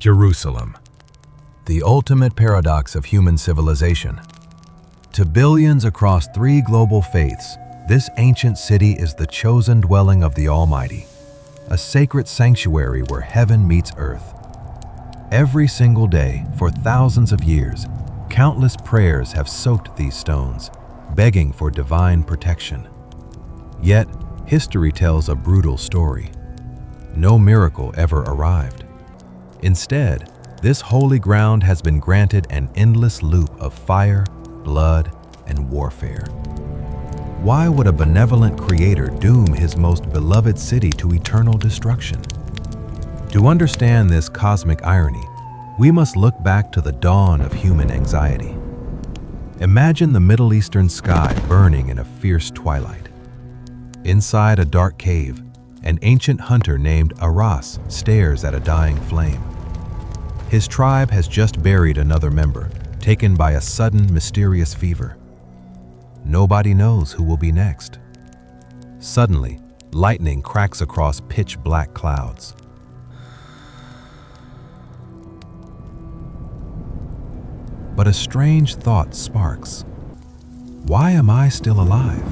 Jerusalem, the ultimate paradox of human civilization. To billions across 3 global faiths, this ancient city is the chosen dwelling of the Almighty, a sacred sanctuary where heaven meets earth. Every single day, for thousands of years, countless prayers have soaked these stones, begging for divine protection. Yet, history tells a brutal story. No miracle ever arrived. Instead, this holy ground has been granted an endless loop of fire, blood, and warfare. Why would a benevolent creator doom his most beloved city to eternal destruction? To understand this cosmic irony, we must look back to the dawn of human anxiety. Imagine the Middle Eastern sky burning in a fierce twilight. Inside a dark cave, an ancient hunter named Aras stares at a dying flame. His tribe has just buried another member, taken by a sudden, mysterious fever. Nobody knows who will be next. Suddenly, lightning cracks across pitch-black clouds. But a strange thought sparks. Why am I still alive?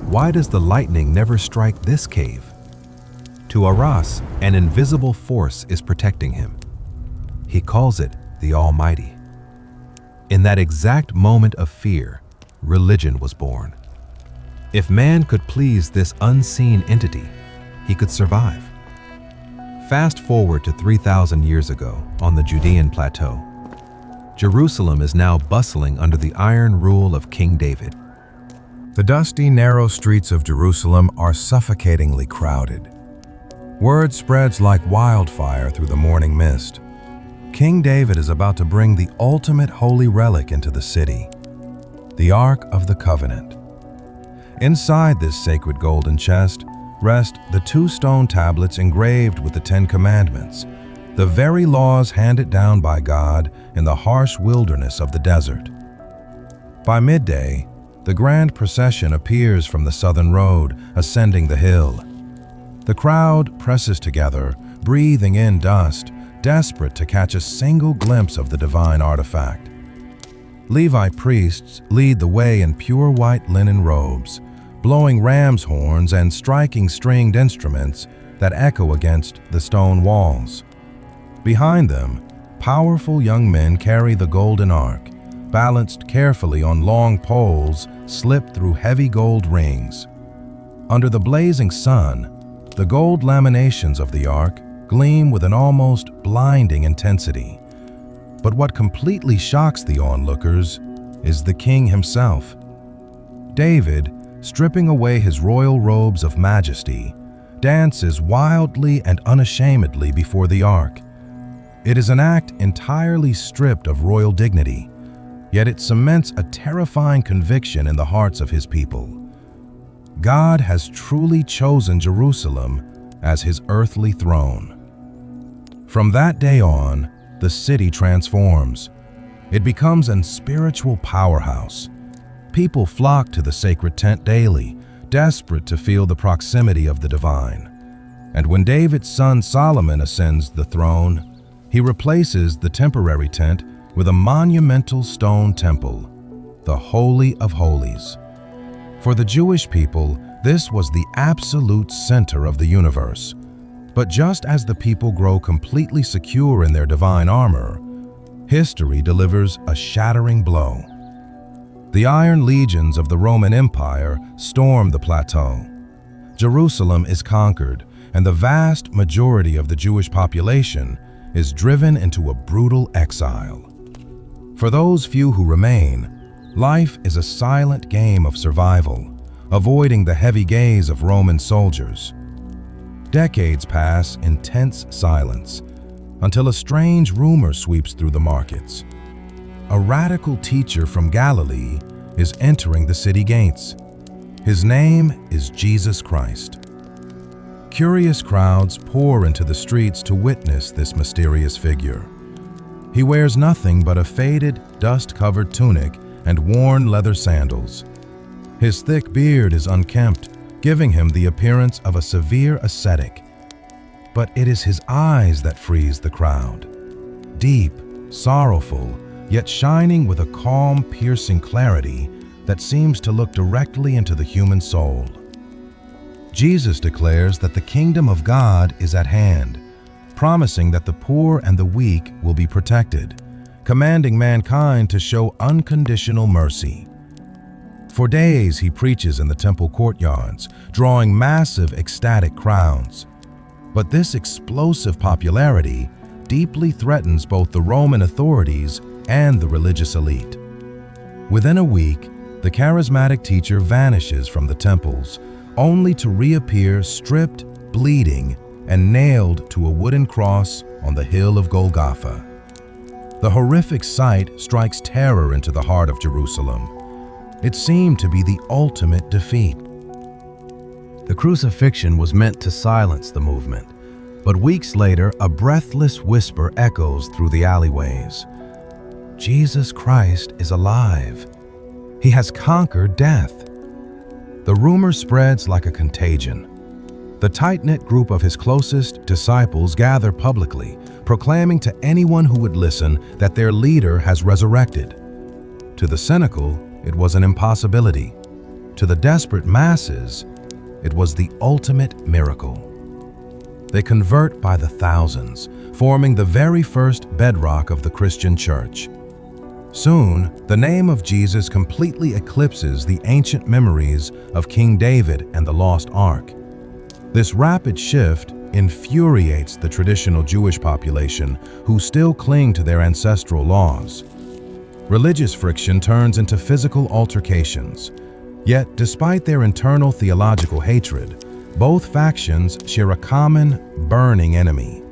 Why does the lightning never strike this cave? To Aras, an invisible force is protecting him. He calls it the Almighty. In that exact moment of fear, religion was born. If man could please this unseen entity, he could survive. Fast forward to 3,000 years ago on the Judean plateau. Jerusalem is now bustling under the iron rule of King David. The dusty, narrow streets of Jerusalem are suffocatingly crowded. Word spreads like wildfire through the morning mist. King David is about to bring the ultimate holy relic into the city, the Ark of the Covenant. Inside this sacred golden chest rest the 2 stone tablets engraved with the 10 Commandments, the very laws handed down by God in the harsh wilderness of the desert. By midday, the grand procession appears from the southern road, ascending the hill. The crowd presses together, breathing in dust, desperate to catch a single glimpse of the divine artifact. Levi priests lead the way in pure white linen robes, blowing ram's horns and striking stringed instruments that echo against the stone walls. Behind them, powerful young men carry the golden ark, balanced carefully on long poles slipped through heavy gold rings. Under the blazing sun, the gold laminations of the ark gleam with an almost blinding intensity. But what completely shocks the onlookers is the king himself. David, stripping away his royal robes of majesty, dances wildly and unashamedly before the ark. It is an act entirely stripped of royal dignity, yet it cements a terrifying conviction in the hearts of his people. God has truly chosen Jerusalem as his earthly throne. From that day on, the city transforms. It becomes a spiritual powerhouse. People flock to the sacred tent daily, desperate to feel the proximity of the divine. And when David's son Solomon ascends the throne, he replaces the temporary tent with a monumental stone temple, the Holy of Holies. For the Jewish people, this was the absolute center of the universe. But just as the people grow completely secure in their divine armor, history delivers a shattering blow. The iron legions of the Roman Empire storm the plateau. Jerusalem is conquered, and the vast majority of the Jewish population is driven into a brutal exile. For those few who remain, life is a silent game of survival, avoiding the heavy gaze of Roman soldiers. Decades pass in tense silence until a strange rumor sweeps through the markets. A radical teacher from Galilee is entering the city gates. His name is Jesus Christ. Curious crowds pour into the streets to witness this mysterious figure. He wears nothing but a faded, dust-covered tunic and worn leather sandals. His thick beard is unkempt, giving him the appearance of a severe ascetic. But it is his eyes that freeze the crowd. deep, sorrowful, yet shining with a calm, piercing clarity that seems to look directly into the human soul. Jesus declares that the kingdom of God is at hand, promising that the poor and the weak will be protected, commanding mankind to show unconditional mercy. For days he preaches in the temple courtyards, drawing massive ecstatic crowds. But this explosive popularity deeply threatens both the Roman authorities and the religious elite. Within a week, the charismatic teacher vanishes from the temples, only to reappear stripped, bleeding, and nailed to a wooden cross on the hill of Golgotha. The horrific sight strikes terror into the heart of Jerusalem. It seemed to be the ultimate defeat. The crucifixion was meant to silence the movement, but weeks later, a breathless whisper echoes through the alleyways. Jesus Christ is alive. He has conquered death. The rumor spreads like a contagion. The tight-knit group of his closest disciples gather publicly, proclaiming to anyone who would listen that their leader has resurrected. To the cynical, it was an impossibility. To the desperate masses, it was the ultimate miracle. They convert by the thousands, forming the very first bedrock of the Christian church. Soon, the name of Jesus completely eclipses the ancient memories of King David and the lost Ark. This rapid shift infuriates the traditional Jewish population who still cling to their ancestral laws. Religious friction turns into physical altercations. Yet, despite their internal theological hatred, both factions share a common, burning enemy: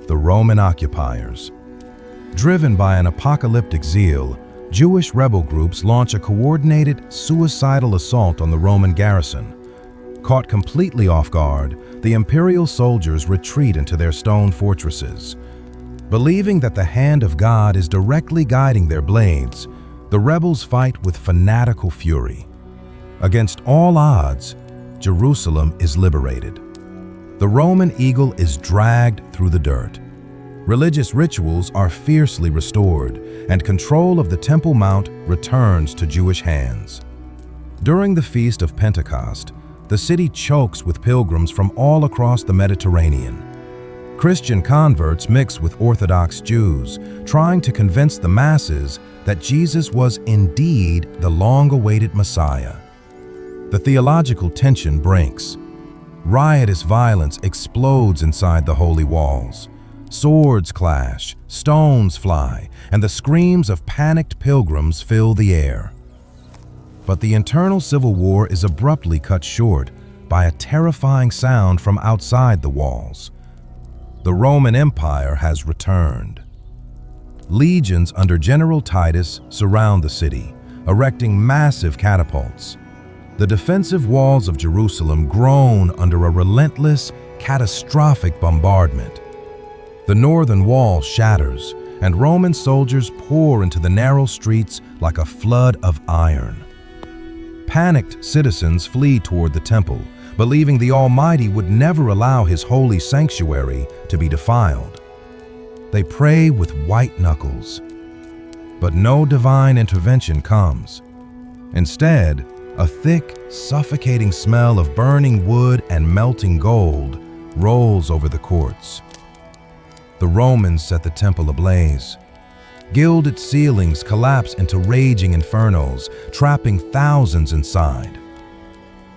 the Roman occupiers. Driven by an apocalyptic zeal, Jewish rebel groups launch a coordinated, suicidal assault on the Roman garrison. Caught completely off guard, the imperial soldiers retreat into their stone fortresses. Believing that the hand of God is directly guiding their blades, the rebels fight with fanatical fury. Against all odds, Jerusalem is liberated. The Roman eagle is dragged through the dirt. Religious rituals are fiercely restored, and control of the Temple Mount returns to Jewish hands. During the Feast of Pentecost, the city chokes with pilgrims from all across the Mediterranean. Christian converts mix with Orthodox Jews, trying to convince the masses that Jesus was indeed the long-awaited Messiah. The theological tension breaks. Riotous violence explodes inside the holy walls. Swords clash, stones fly, and the screams of panicked pilgrims fill the air. But the internal civil war is abruptly cut short by a terrifying sound from outside the walls. The Roman Empire has returned. Legions under General Titus surround the city, erecting massive catapults. The defensive walls of Jerusalem groan under a relentless, catastrophic bombardment. The northern wall shatters, and Roman soldiers pour into the narrow streets like a flood of iron. Panicked citizens flee toward the temple, believing the Almighty would never allow his holy sanctuary to be defiled. They pray with white knuckles. But no divine intervention comes. Instead, a thick, suffocating smell of burning wood and melting gold rolls over the courts. The Romans set the temple ablaze. Gilded ceilings collapse into raging infernos, trapping thousands inside.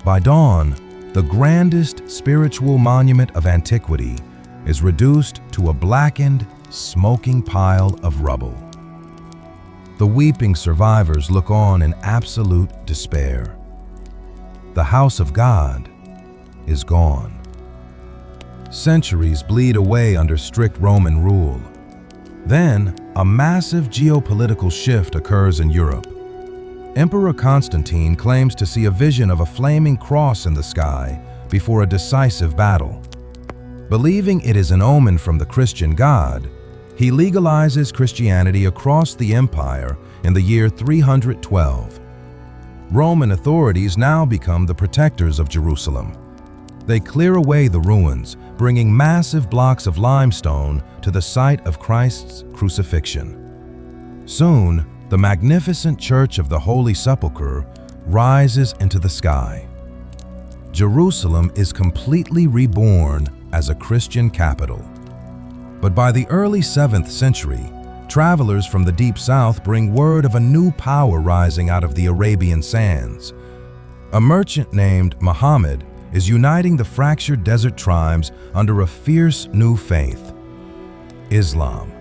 By dawn, the grandest spiritual monument of antiquity is reduced to a blackened, smoking pile of rubble. The weeping survivors look on in absolute despair. The house of God is gone. Centuries bleed away under strict Roman rule. Then, a massive geopolitical shift occurs in Europe. Emperor Constantine claims to see a vision of a flaming cross in the sky before a decisive battle. Believing it is an omen from the Christian God, he legalizes Christianity across the empire in the year 312. Roman authorities now become the protectors of Jerusalem. They clear away the ruins, bringing massive blocks of limestone to the site of Christ's crucifixion. Soon, the magnificent Church of the Holy Sepulchre rises into the sky. Jerusalem is completely reborn as a Christian capital. But by the early 7th century, travelers from the Deep South bring word of a new power rising out of the Arabian sands. A merchant named Muhammad is uniting the fractured desert tribes under a fierce new faith, Islam.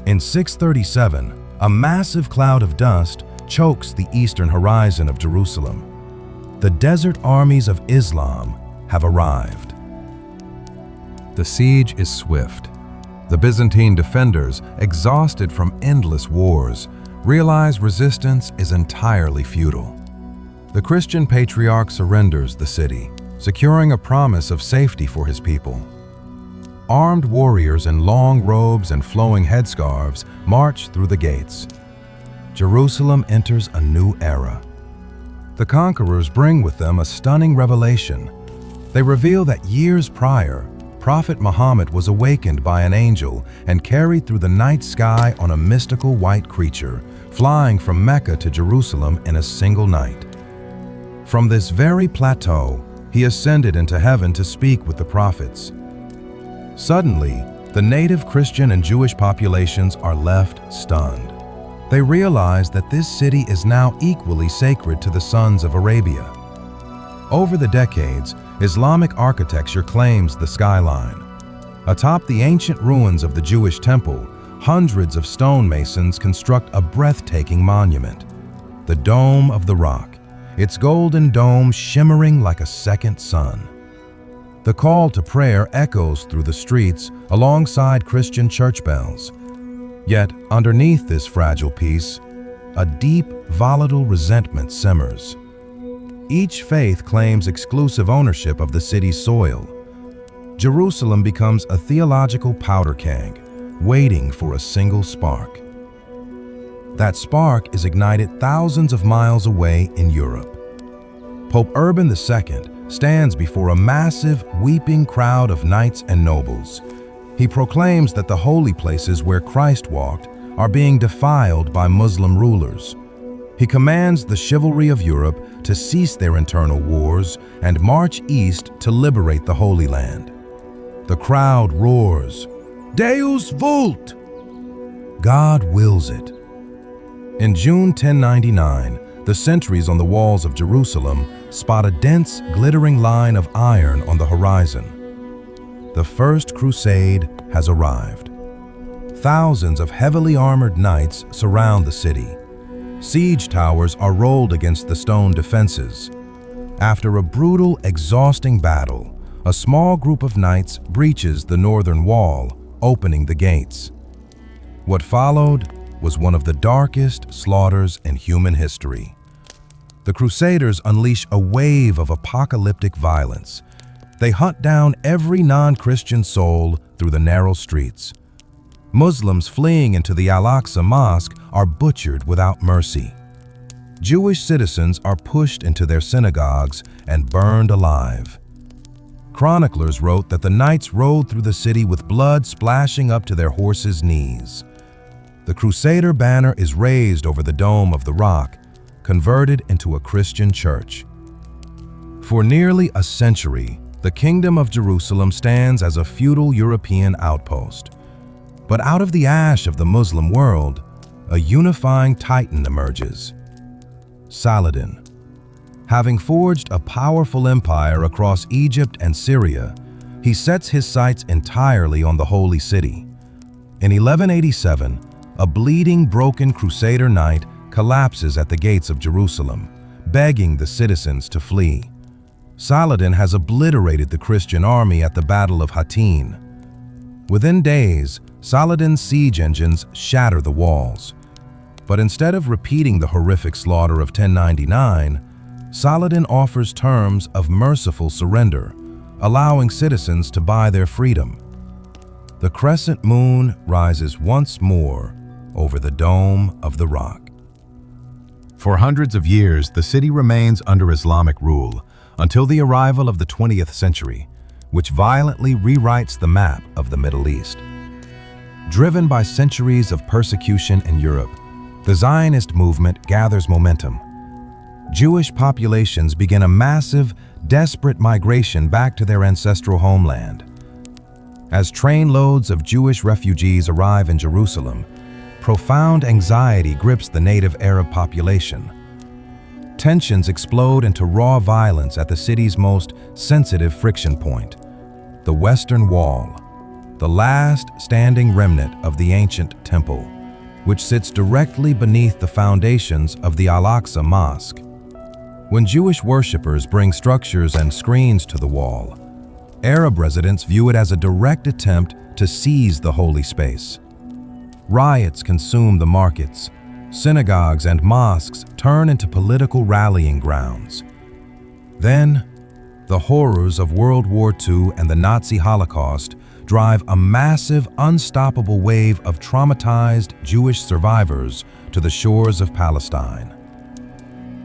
In 637, a massive cloud of dust chokes the eastern horizon of Jerusalem. The desert armies of Islam have arrived. The siege is swift. The Byzantine defenders, exhausted from endless wars, realize resistance is entirely futile. The Christian patriarch surrenders the city, securing a promise of safety for his people. Armed warriors in long robes and flowing headscarves march through the gates. Jerusalem enters a new era. The conquerors bring with them a stunning revelation. They reveal that years prior, Prophet Muhammad was awakened by an angel and carried through the night sky on a mystical white creature, flying from Mecca to Jerusalem in a single night. From this very plateau, he ascended into heaven to speak with the prophets. Suddenly, the native Christian and Jewish populations are left stunned. They realize that this city is now equally sacred to the sons of Arabia. Over the decades, Islamic architecture claims the skyline. Atop the ancient ruins of the Jewish temple, hundreds of stonemasons construct a breathtaking monument, the Dome of the Rock, its golden dome shimmering like a second sun. The call to prayer echoes through the streets alongside Christian church bells. Yet, underneath this fragile peace, a deep, volatile resentment simmers. Each faith claims exclusive ownership of the city's soil. Jerusalem becomes a theological powder keg, waiting for a single spark. That spark is ignited thousands of miles away in Europe. Pope Urban II stands before a massive, weeping crowd of knights and nobles. He proclaims that the holy places where Christ walked are being defiled by Muslim rulers. He commands the chivalry of Europe to cease their internal wars and march east to liberate the Holy Land. The crowd roars, "Deus vult!" God wills it. In June 1099, the sentries on the walls of Jerusalem spot a dense, glittering line of iron on the horizon. The first crusade has arrived. Thousands of heavily armored knights surround the city. Siege towers are rolled against the stone defenses. After a brutal, exhausting battle, a small group of knights breaches the northern wall, opening the gates. What followed was one of the darkest slaughters in human history. The Crusaders unleash a wave of apocalyptic violence. They hunt down every non-Christian soul through the narrow streets. Muslims fleeing into the Al-Aqsa mosque are butchered without mercy. Jewish citizens are pushed into their synagogues and burned alive. Chroniclers wrote that the knights rode through the city with blood splashing up to their horses' knees. The Crusader banner is raised over the Dome of the Rock, converted into a Christian church. For nearly a century, the Kingdom of Jerusalem stands as a feudal European outpost. But out of the ash of the Muslim world, a unifying titan emerges: Saladin. Having forged a powerful empire across Egypt and Syria, he sets his sights entirely on the Holy City. In 1187, a bleeding, broken Crusader knight collapses at the gates of Jerusalem, begging the citizens to flee. Saladin has obliterated the Christian army at the Battle of Hattin. Within days, Saladin's siege engines shatter the walls. But instead of repeating the horrific slaughter of 1099, Saladin offers terms of merciful surrender, allowing citizens to buy their freedom. The crescent moon rises once more over the Dome of the Rock. For hundreds of years, the city remains under Islamic rule, until the arrival of the 20th century, which violently rewrites the map of the Middle East. Driven by centuries of persecution in Europe, the Zionist movement gathers momentum. Jewish populations begin a massive, desperate migration back to their ancestral homeland. As trainloads of Jewish refugees arrive in Jerusalem, profound anxiety grips the native Arab population. Tensions explode into raw violence at the city's most sensitive friction point, the Western Wall, the last standing remnant of the ancient temple, which sits directly beneath the foundations of the Al-Aqsa mosque. When Jewish worshippers bring structures and screens to the wall, Arab residents view it as a direct attempt to seize the holy space. Riots consume the markets. Synagogues and mosques turn into political rallying grounds. Then, the horrors of World War II and the Nazi Holocaust drive a massive, unstoppable wave of traumatized Jewish survivors to the shores of Palestine.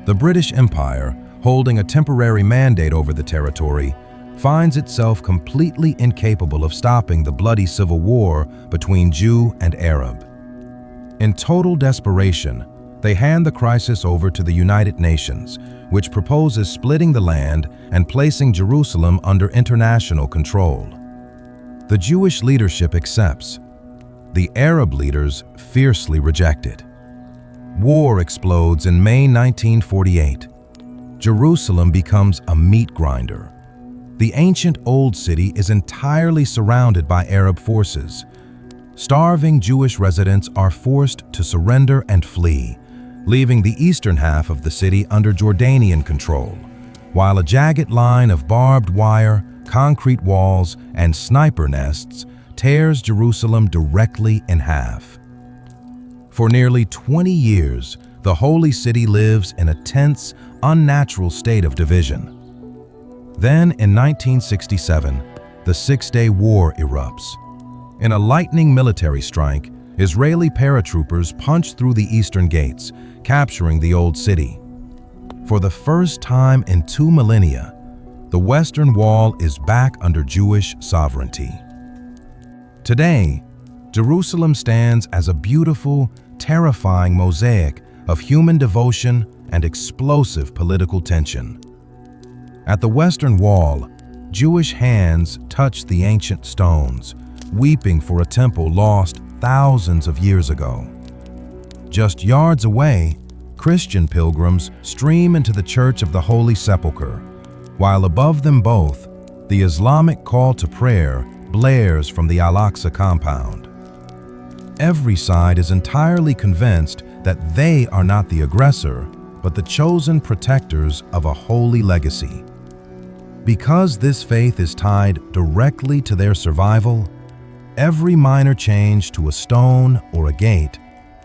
The British Empire, holding a temporary mandate over the territory, finds itself completely incapable of stopping the bloody civil war between Jew and Arab. In total desperation, they hand the crisis over to the United Nations, which proposes splitting the land and placing Jerusalem under international control. The Jewish leadership accepts. The Arab leaders fiercely reject it. War explodes in May 1948. Jerusalem becomes a meat grinder. The ancient Old City is entirely surrounded by Arab forces. Starving Jewish residents are forced to surrender and flee, leaving the eastern half of the city under Jordanian control, while a jagged line of barbed wire, concrete walls, and sniper nests tears Jerusalem directly in half. For nearly 20 years, the Holy City lives in a tense, unnatural state of division. Then, in 1967, the Six-Day War erupts. In a lightning military strike, Israeli paratroopers punch through the eastern gates, capturing the Old City. For the first time in 2 millennia, the Western Wall is back under Jewish sovereignty. Today, Jerusalem stands as a beautiful, terrifying mosaic of human devotion and explosive political tension. At the Western Wall, Jewish hands touch the ancient stones, weeping for a temple lost thousands of years ago. Just yards away, Christian pilgrims stream into the Church of the Holy Sepulchre, while above them both, the Islamic call to prayer blares from the Al-Aqsa compound. Every side is entirely convinced that they are not the aggressor, but the chosen protectors of a holy legacy. Because this faith is tied directly to their survival, every minor change to a stone or a gate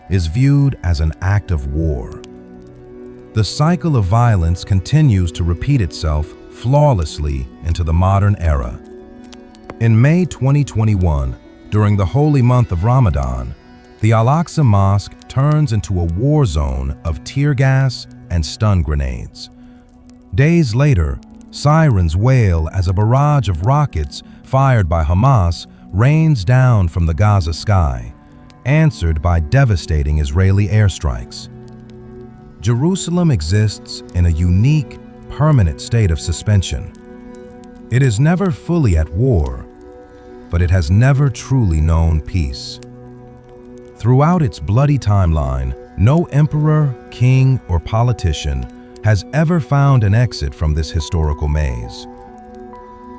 is viewed as an act of war. The cycle of violence continues to repeat itself flawlessly into the modern era. In May 2021, during the holy month of Ramadan, the Al-Aqsa Mosque turns into a war zone of tear gas and stun grenades. Days later, sirens wail as a barrage of rockets fired by Hamas rains down from the Gaza sky, answered by devastating Israeli airstrikes. Jerusalem exists in a unique, permanent state of suspension. It is never fully at war, but it has never truly known peace. Throughout its bloody timeline, no emperor, king, or politician has ever found an exit from this historical maze.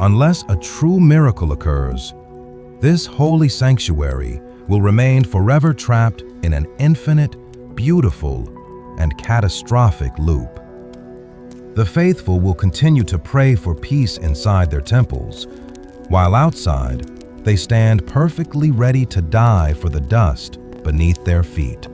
Unless a true miracle occurs, this holy sanctuary will remain forever trapped in an infinite, beautiful, and catastrophic loop. The faithful will continue to pray for peace inside their temples, while outside, they stand perfectly ready to die for the dust beneath their feet.